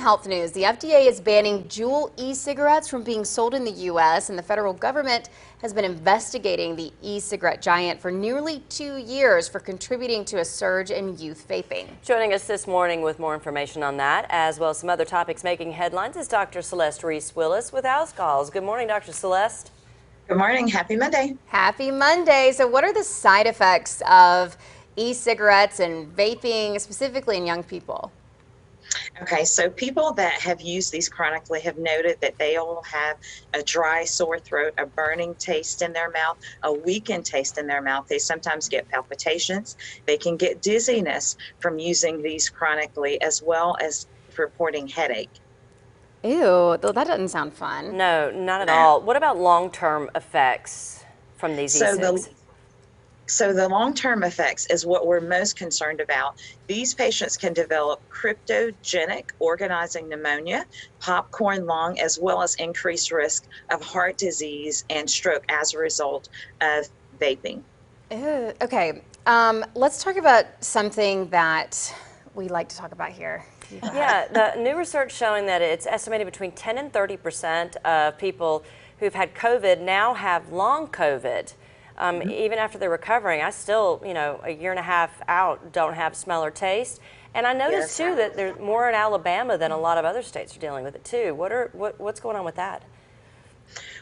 health news. The FDA is banning juul e-cigarettes from being sold in the U.S., and the federal government has been investigating the e-cigarette giant for nearly 2 years for contributing to a surge in youth vaping. Joining us this morning with more information on that, as well as some other topics making headlines, is Dr. Celeste Reese-Willis with House Calls. Good morning, Dr. Celeste. Good morning. Happy Monday. Happy Monday. So what are the side effects of e-cigarettes and vaping, specifically in young people? Okay, so people that have used these chronically have noted that they all have a dry, sore throat, a burning taste in their mouth, a weakened taste in their mouth. They sometimes get palpitations. They can get dizziness from using these chronically, as well as reporting headache. Ew, that doesn't sound fun. No, not at all. What about long-term effects from these e-cigs? So the long-term effects is what we're most concerned about. These patients can develop cryptogenic organizing pneumonia, popcorn lung, as well as increased risk of heart disease and stroke as a result of vaping. Ew, okay, let's talk about something that we like to talk about here. Yeah, the new research showing that it's estimated between 10 and 30% of people who've had COVID now have long COVID. Even after they're recovering, I still, a year and a half out, don't have smell or taste. And I noticed too that there's more in Alabama than a lot of other states are dealing with it too. What's going on with that?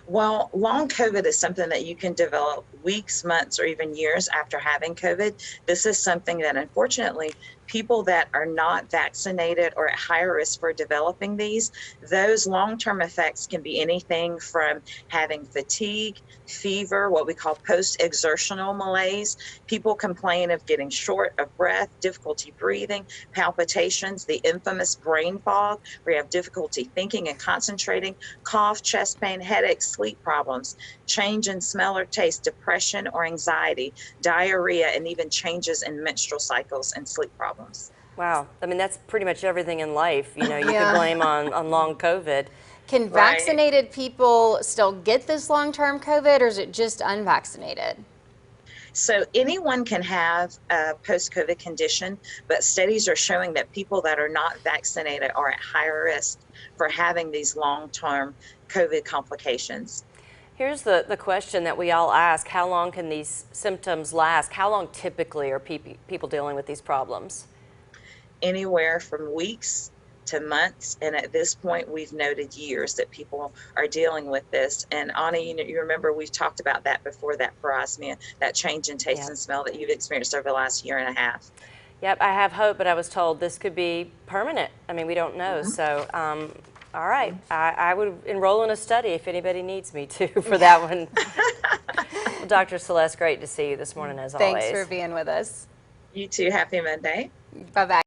Well, long COVID is something that you can develop weeks, months, or even years after having COVID. This is something that, unfortunately, people that are not vaccinated or at higher risk for developing those long-term effects can be anything from having fatigue, fever, what we call post-exertional malaise. People complain of getting short of breath, difficulty breathing, palpitations, the infamous brain fog, where you have difficulty thinking and concentrating, cough, chest pain, headaches, sleep problems, change in smell or taste, depression or anxiety, diarrhea, and even changes in menstrual cycles and sleep problems. Wow. I mean, that's pretty much everything in life, you could blame on long COVID. Can vaccinated people still get this long-term COVID, or is it just unvaccinated? So anyone can have a post-COVID condition, but studies are showing that people that are not vaccinated are at higher risk for having these long-term COVID complications. Here's the question that we all ask: how long can these symptoms last? How long typically are people dealing with these problems? Anywhere from weeks to months, and at this point we've noted years that people are dealing with this. And Ani, you remember we've talked about that before, that parosmia, that change in taste and smell that you've experienced over the last year and a half. Yep, I have hope, but I was told this could be permanent. I mean, we don't know. So all right, I would enroll in a study if anybody needs me to for that one. Well, Dr. Celeste, great to see you this morning as always. Thanks for being with us. You too. Happy Monday. Bye-bye.